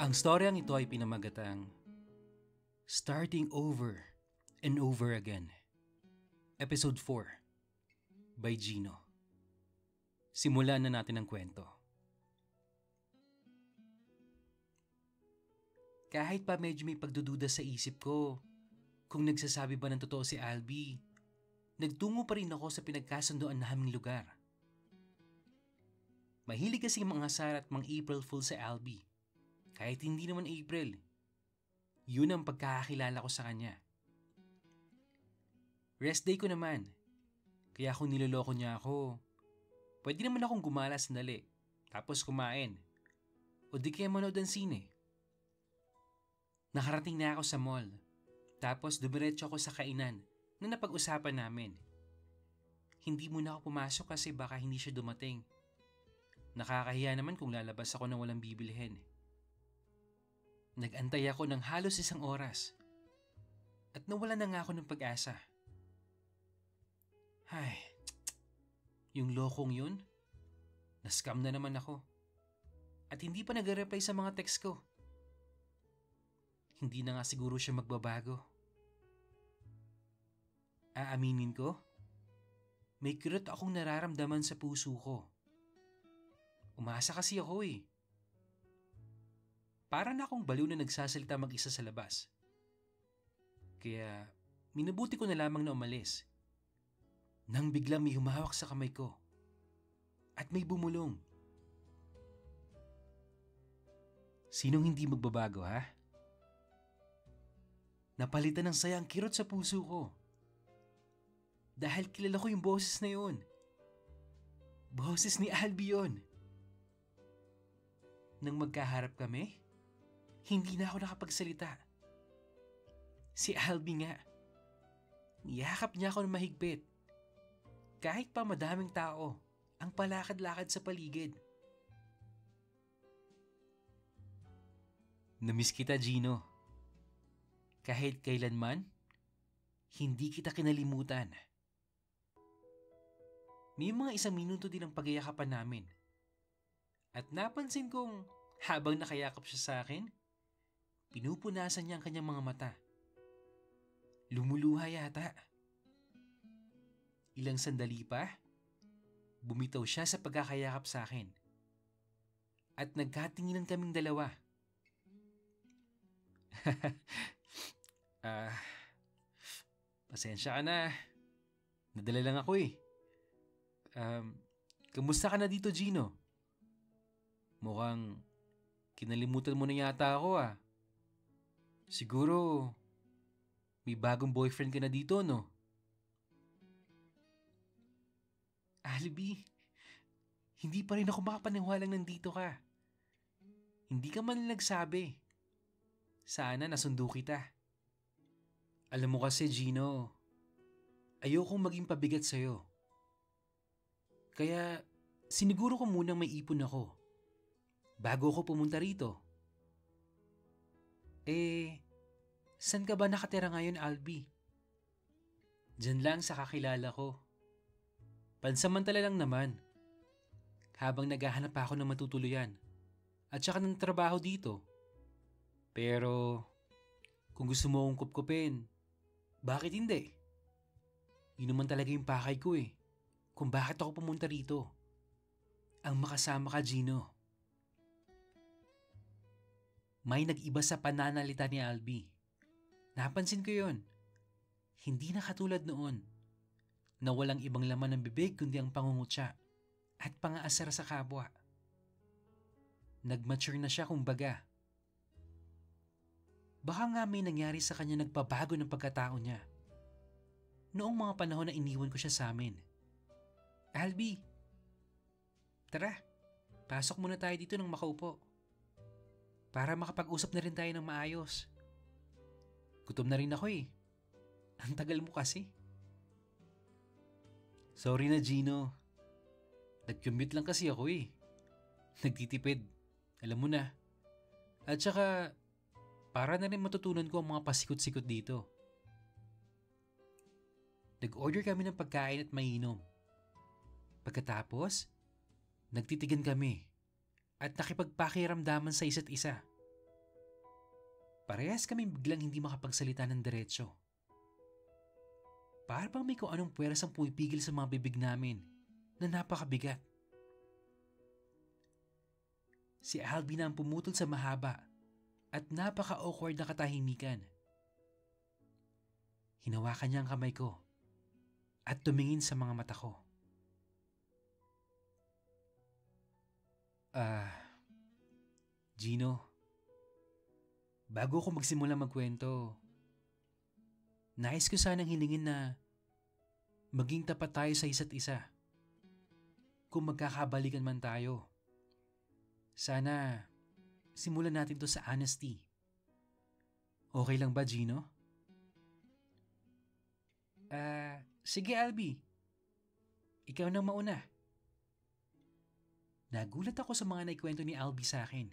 Ang storyang ito ay pinamagatang Starting Over and Over Again. Episode 4 by Gino. Simulan na natin ang kwento. Kahit pa medyo may pagdududa sa isip ko kung nagsasabi ba ng totoo si Albie, nagtungo pa rin ako sa pinagkasunduan naming lugar. Mahilig kasi mga asar at mga April Fool sa Albie. Kahit hindi naman April, yun ang pagkakakilala ko sa kanya. Rest day ko naman, kaya kung niloloko niya ako, pwede naman akong gumala sandali, tapos kumain, o di kaya manood ng sine. Nakarating na ako sa mall, tapos dumiretso ako sa kainan na napag-usapan namin. Hindi muna ako pumasok kasi baka hindi siya dumating. Nakakahiya naman kung lalabas ako na walang bibilhin. Nag-antay ako ng halos 1 oras at nawalan na nga ako ng pag-asa. Ay, yung lokong yun, na-scam na naman ako at hindi pa nag-reply sa mga text ko. Hindi na nga siguro siya magbabago. Aaminin ko, may kirot akong nararamdaman sa puso ko. Umasa kasi ako eh. Para na akong baliw na nagsasalita mag-isa sa labas. Kaya minabuti ko na lamang na umalis. Nang biglang may humawak sa kamay ko at may bumulong. Sinong hindi magbabago ha? Napalitan ng saya ang kirot sa puso ko. Dahil kilala ko yung boses na yun. Boses ni Albie yun. Nang magkaharap kami, hindi na ako nakapagsalita. Si Albie nga. Niyakap niya ako ng mahigpit. Kahit pa madaming tao ang palakad-lakad sa paligid. Namiss kita, Gino. Kahit kailanman, hindi kita kinalimutan. May mga 1 minuto din ang pagyakapan namin. At napansin kong habang nakayakap siya sa akin, pinupunasan niya ang kanyang mga mata. Lumuluha yata. Ilang sandali pa, bumitaw siya sa pagkakayakap sa akin. At nagkatinginan kaming dalawa. Pasensya ka na. Nadala lang ako eh. Kamusta ka na dito, Gino? Mukhang kinalimutan mo na yata ako ah. Siguro, may bagong boyfriend ka na dito, no? Albie, hindi pa rin ako makapaniwalang nandito ka. Hindi ka man nagsabi. Sana nasundo kita. Alam mo kasi, Gino, ayokong maging pabigat sa'yo. Kaya, siniguro ko munang may ipon ako bago ako pumunta rito. Saan ka ba nakatira ngayon, Albie? Diyan lang sa kakilala ko. Pansamantala lang naman. Habang naghahanap ako ng matutuluyan at saka ng trabaho dito. Pero, kung gusto mo akong kupkupin, bakit hindi? Yun naman talaga yung pakay ko eh. Kung bakit ako pumunta rito. Ang makasama ka, Gino. May nag-iba sa pananalita ni Albie. Napansin ko yon. Hindi na katulad noon na walang ibang laman ng bibig kundi ang pangungutya at pangaasar sa kapwa. Nag-mature na siya kumbaga. Baka nga may nangyari sa kanya nagpabago ng pagkatao niya. Noong mga panahon na iniwan ko siya sa amin. Albie, tara, pasok muna tayo dito nang makaupo. Para makapag-usap na rin tayo ng maayos. Gutom na rin ako eh. Ang tagal mo kasi. Sorry na, Gino. Nag-commute lang kasi ako eh. Nagtitipid. Alam mo na. At saka, para na rin matutunan ko ang mga pasikot-sikot dito. Nag-order kami ng pagkain at mainom. Pagkatapos, nagtitigan kami at nakipagpakiramdaman sa isa't isa. Parehas kami biglang hindi makapagsalita ng diretsyo. Para bang may kung anong puwersang pumipigil sa mga bibig namin na napakabigat. Si Albi na ang pumutol sa mahaba at napaka-awkward na katahimikan. Hinawakan niya ang kamay ko at tumingin sa mga mata ko. Gino, bago ko magsimula magkwento, nais ko sanang hilingin na maging tapat tayo sa isa't isa. Kung magkakabalikan man tayo, sana simulan natin to sa honesty. Okay lang ba, Gino? Sige Albi. Ikaw nang mauna. Nagulat ako sa mga naikwento ni Albi sa akin.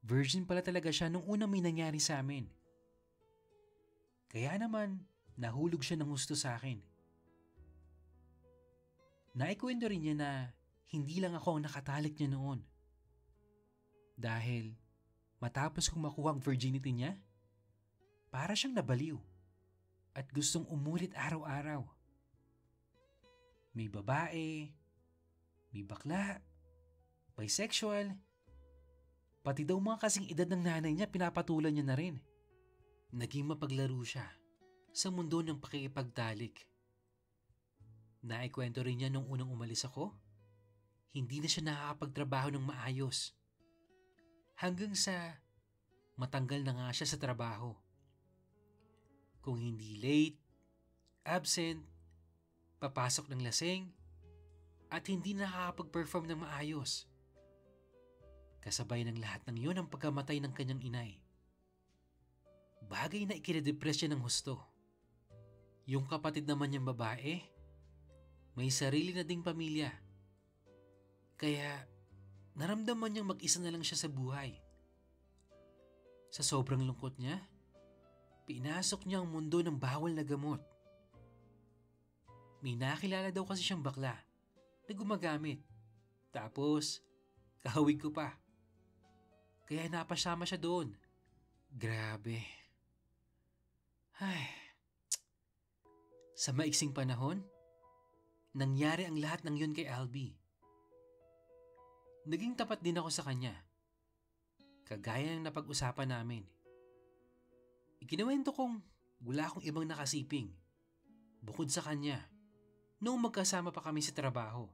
Virgin pala talaga siya nung unang may nangyari sa amin. Kaya naman, nahulog siya ng gusto sa akin. Naikwento rin niya na hindi lang ako ang nakatalik niya noon. Dahil matapos kong makuha ang virginity niya, para siyang nabaliw at gustong umulit araw-araw. May babae, may bakla, bisexual, pati daw mga kasing edad ng nanay niya pinapatulan niya na rin. Naging mapaglaro siya sa mundo ng pakikipagtalik. Naikwento rin niya nung unang umalis ako, hindi na siya nakakapagtrabaho ng maayos. Hanggang sa matanggal na nga siya sa trabaho. Kung hindi late, absent, papasok ng lasing, at hindi nakakapag-perform ng maayos. Kasabay ng lahat ng yun ang pagkamatay ng kanyang inay. Bagay na ikinidepress siya ng husto. Yung kapatid naman niyang babae, may sarili na ding pamilya. Kaya naramdaman niyang mag-isa na lang siya sa buhay. Sa sobrang lungkot niya, pinasok niya ang mundo ng bawal na gamot. May nakilala daw kasi siyang bakla na gumagamit. Tapos, kahawig ko pa. Kaya napasama siya doon. Grabe. Ay. Sa maiksing panahon, nangyari ang lahat ng yun kay Albi. Naging tapat din ako sa kanya. Kagaya ng napag-usapan namin. Ikinuwento kong wala akong ibang nakasiping bukod sa kanya noong magkasama pa kami sa trabaho.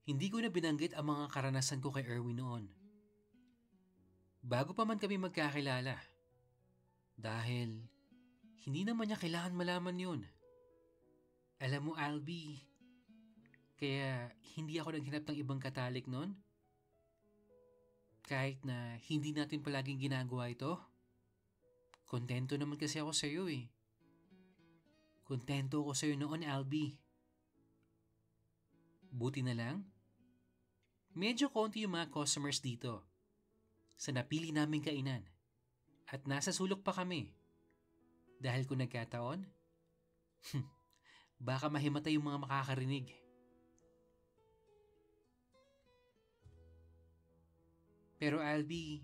Hindi ko na binanggit ang mga karanasan ko kay Erwin noon. Bago pa man kami magkakilala. Dahil hindi naman niya kailangan malaman yun. Alam mo Albi, kaya hindi ako naghanap ng ibang katalik noon. Kahit na hindi natin palaging ginagawa ito. Kontento naman kasi ako sa iyo eh. Kontento ako sa iyo noon, Albi. Buti na lang, medyo konti yung mga customers dito sa napili naming kainan at nasa sulok pa kami. Dahil kung nagkataon, baka mahimatay yung mga makakarinig. Pero Albi,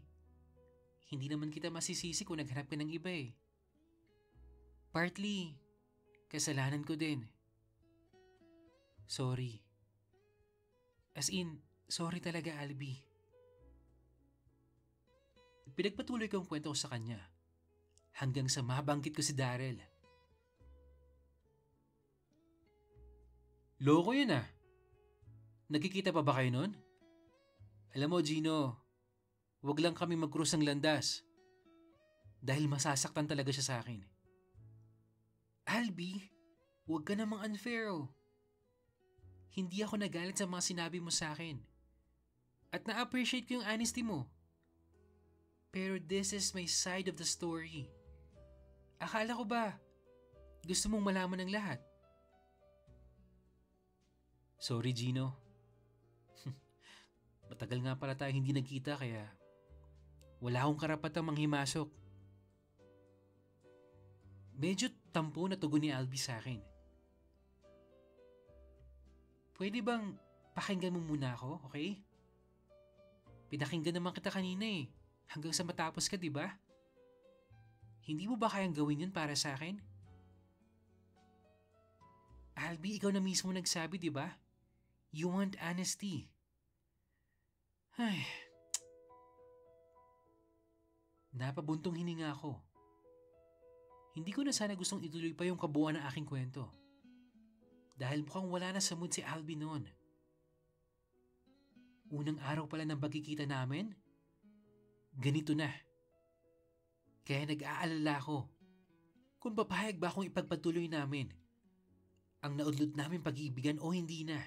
hindi naman kita masisisi kung naghanap ka ng iba eh. Partly, kasalanan ko din. Sorry. As in, sorry talaga Albi. Pinagpatuloy ko ang kwento ko sa kanya hanggang sa mabanggit ko si Daryl. Loko yun ah. Nagkikita pa ba kayo nun? Alam mo Gino, wag lang kami mag-cross ng landas. Dahil masasaktan talaga siya sa akin. Albi, wag ka namang unfair oh. Hindi ako nagalit sa mga sinabi mo sa akin. At na-appreciate ko yung honesty mo. Pero this is my side of the story. Akala ko ba, gusto mong malaman ng lahat? Sorry Gino. Matagal nga pala tayo hindi nagkita kaya wala akong karapatang manghimasok. Medyo tampo na tugon ni Albi sa akin. Pwede bang pakinggan mo muna ako, okay? Pinakinggan naman kita kanina eh. Hanggang sa matapos ka, di ba? Hindi mo ba kayang gawin yun para sa akin? Albi, ikaw na mismo nagsabi, di ba? You want honesty. Ay, napabuntong hininga ako. Hindi ko na sana gustong ituloy pa yung kabuuan ng aking kwento. Dahil mukhang wala na sa mood si Albi noon. Unang araw pala ng pagkikita namin, ganito na. Kaya nag-aalala ako kung papayag ba akong ipagpatuloy namin ang naudlot namin pag-iibigan o hindi na.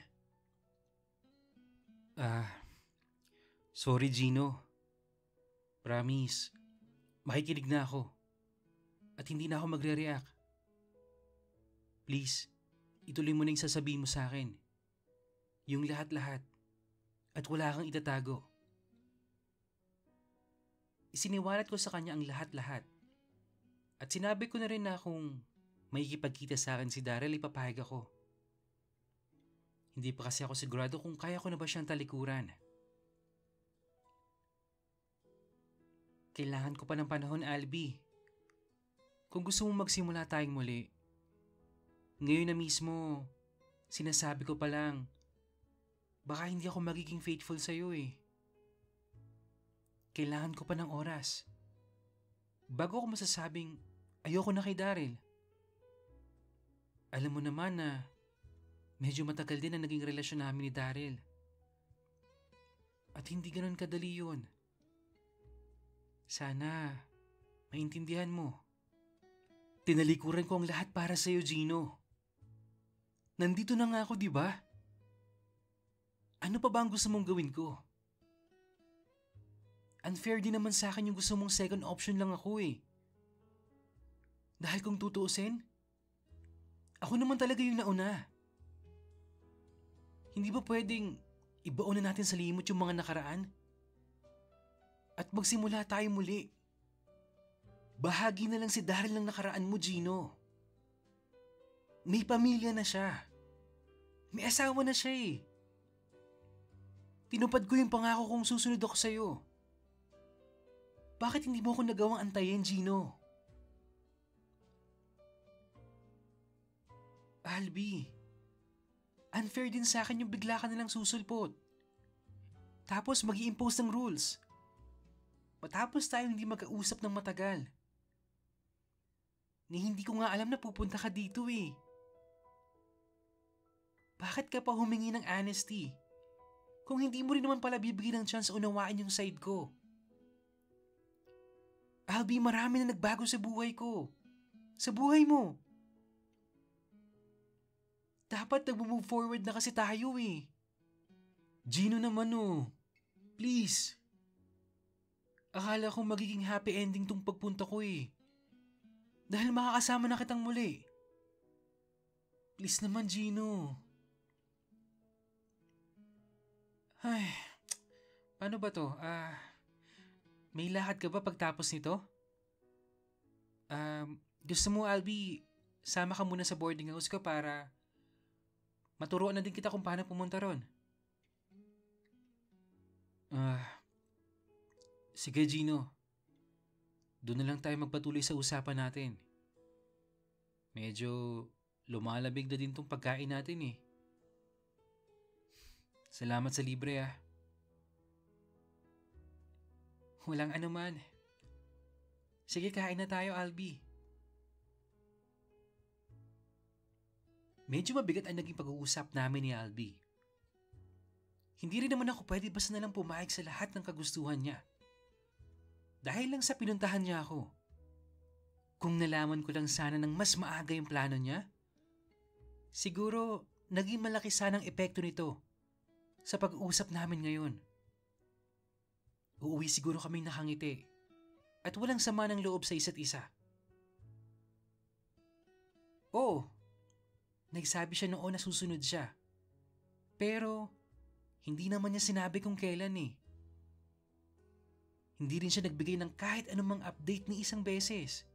Sorry Gino. Promise, makikinig na ako. At hindi na ako magre-react. Please, ituloy mo na yung sasabihin mo sa akin. Yung lahat-lahat. At wala kang itatago. Isiniwalat ko sa kanya ang lahat-lahat. At sinabi ko na rin na kung makikipagkita sa akin si Daryl, ipapahag ako. Hindi pa kasi ako sigurado kung kaya ko na ba siyang talikuran. Kailangan ko pa ng panahon, Albi. Kung gusto mong magsimula tayong muli, ngayon na mismo, sinasabi ko pa lang, baka hindi ako magiging faithful sa'yo eh. Kailangan ko pa ng oras. Bago ako masasabing, ayoko na kay Daryl. Alam mo naman na medyo matagal din ang naging relasyon namin ni Daryl. At hindi ganun kadali yun. Sana, maintindihan mo. Tinalikuran ko ang lahat para sa'yo, Gino. Nandito na nga ako, di ba? Ano pa ba ang gusto mong gawin ko? Unfair din naman sa akin yung gusto mong second option lang ako eh. Dahil kung tutuusin, ako naman talaga yung nauna. Hindi ba pwedeng ibaon na natin sa limot yung mga nakaraan? At magsimula tayo muli. Bahagi na lang si Daryl ng nakaraan mo, Gino. May pamilya na siya. May asawa na siya eh. Tinupad ko yung pangako kong susunod ako sa'yo. Bakit hindi mo ako nagawang antayin, Gino? Albi, unfair din sa akin yung bigla ka nalang susulpot. Tapos mag-i-impose ng rules. Matapos tayo hindi mag-ausap ng matagal. Ni hindi ko nga alam na pupunta ka dito eh. Bakit ka pa humingi ng honesty? Kung hindi mo rin naman pala bibigyan ng chance unawain yung side ko. Albi, marami na nagbago sa buhay ko. Sa buhay mo. Dapat nag-move forward na kasi tayo eh. Gino naman oh. Please. Akala ko magiging happy ending tong pagpunta ko eh. Dahil makakasama na kitang muli. Please naman, Gino. Ay, paano ba to? May lakad ka ba pagtapos nito? Gusto mo, Albi, sama ka muna sa boarding house ko para maturuan na din kita kung paano pumunta ron. Sige, Gino. Doon na lang tayo magpatuloy sa usapan natin. Medyo lumalabig na din tong pagkain natin eh. Salamat sa libre ah. Walang anuman. Sige, kain na tayo, Albi. Medyo mabigat ang naging pag-uusap namin ni Albi. Hindi rin naman ako pwede basta na lang pumayag sa lahat ng kagustuhan niya. Dahil lang sa pinuntahan niya ako. Kung nalaman ko lang sana ng mas maaga yung plano niya, siguro naging malaki sanang epekto nito sa pag-uusap namin ngayon. Uuwi siguro kaming nakangiti at walang sama ng loob sa isa't isa. Oo, nagsabi siya noon na susunod siya. Pero hindi naman niya sinabi kung kailan eh. Hindi rin siya nagbigay ng kahit anumang update ni isang beses.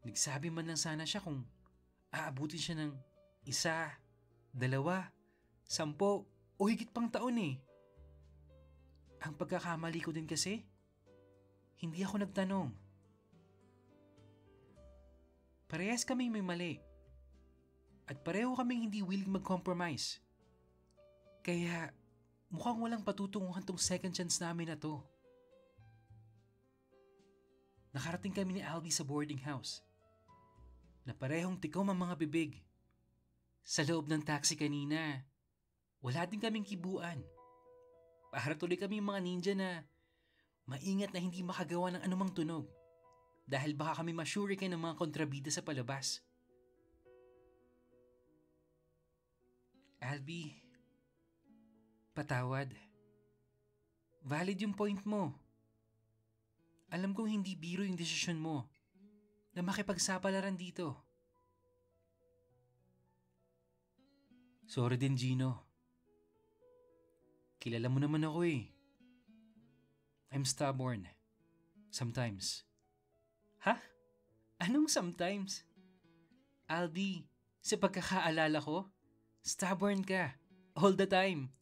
Nagsabi man lang sana siya kung aabutin siya ng 1, 2, 10 o higit pang taon eh. Ang pagkakamali ko din kasi, hindi ako nagtanong. Parehas kaming may mali. At pareho kaming hindi willing mag-compromise. Kaya mukhang walang patutunguhan tong second chance namin na to. Nakarating kami ni Albie sa boarding house na parehong tikom ang mga bibig. Sa loob ng taxi kanina, wala din kaming kibuan. Para tuloy kami mga ninja na maingat na hindi makagawa ng anumang tunog dahil baka kami masyurikan ng mga kontrabida sa palabas. Albie, patawad. Valid yung point mo. Alam kong hindi biro yung desisyon mo na makipagsapalaran dito. Sorry din, Gino. Kilala mo naman ako eh. I'm stubborn. Sometimes. Ha? Anong sometimes? Albie, sa pagkakaalala ko, stubborn ka. All the time.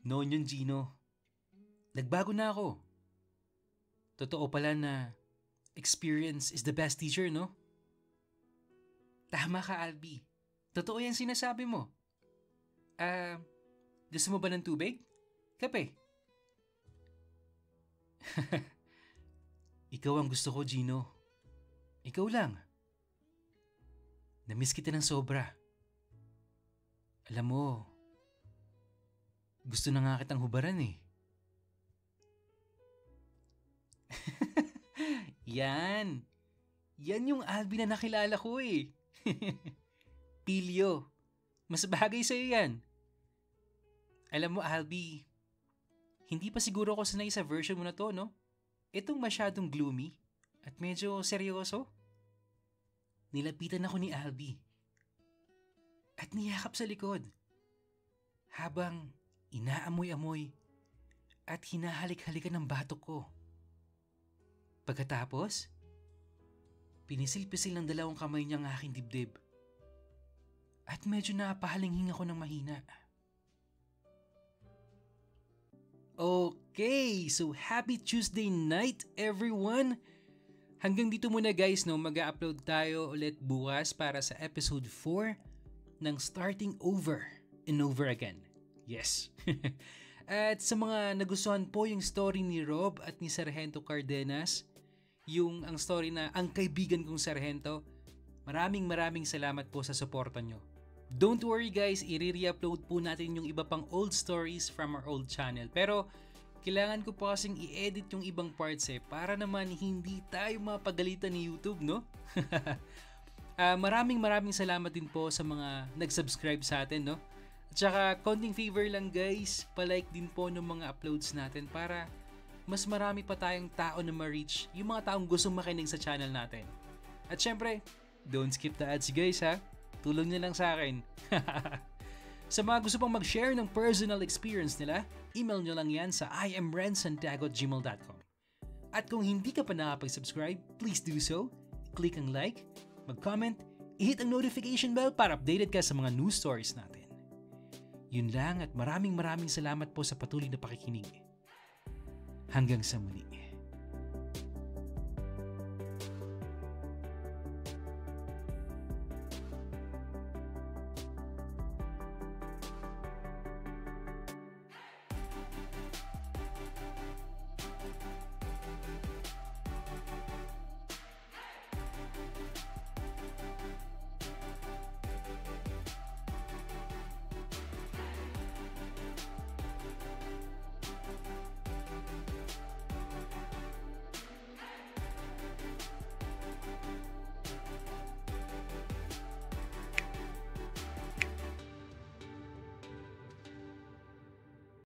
Noon yun, Gino. Nagbago na ako. Totoo pala na experience is the best teacher, no? Tama ka, Albie. Totoo yan sinasabi mo. Gusto mo ba ng tubig? Kape? Ikaw ang gusto ko, Gino. Ikaw lang. Namiss kita ng sobra. Alam mo, gusto na nga kitang hubaran eh. Yan. Yan yung Albie na nakilala ko eh. Pilyo. Mas bagay sa'yo yan. Alam mo, Albie, hindi pa siguro ako sanay sa version mo na to, no? Itong masyadong gloomy at medyo seryoso. Nilapitan ako ni Albie at niyakap sa likod habang inaamoy-amoy at hinahalik-halikan ng batok ko. Pagkatapos, pinisil-pisil ng dalawang kamay niya ang aking dibdib at medyo napahalinghing ako ng mahina. Okay, so happy Tuesday night everyone! Hanggang dito muna guys, no, mag-upload tayo ulit bukas para sa episode 4 ng Starting Over and Over Again. Yes! At sa mga nagustuhan po yung story ni Rob at ni Sargento Cardenas, ang story na Ang Kaibigan Kong Sargento, maraming salamat po sa suporta nyo. Don't worry guys, i-re-upload po natin yung iba pang old stories from our old channel. Pero kailangan ko po kasing i-edit yung ibang parts para naman hindi tayo mapagalitan ni YouTube, no? Maraming salamat din po sa mga nag-subscribe sa atin, no? At saka konting favor lang guys, palike din po ng mga uploads natin para mas marami pa tayong tao na ma-reach yung mga taong gustong makinig sa channel natin. At syempre, don't skip the ads guys ha. Tulong nyo lang sa akin. Sa mga gusto pang mag-share ng personal experience nila, email nyo lang yan sa imrensantiago@gmail.com. At kung hindi ka pa nakapag-subscribe, please do so. Click ang like, mag-comment, i-hit ang notification bell para updated ka sa mga news stories natin. Yun lang at maraming salamat po sa patuloy na pakikinig. Hanggang sa muli.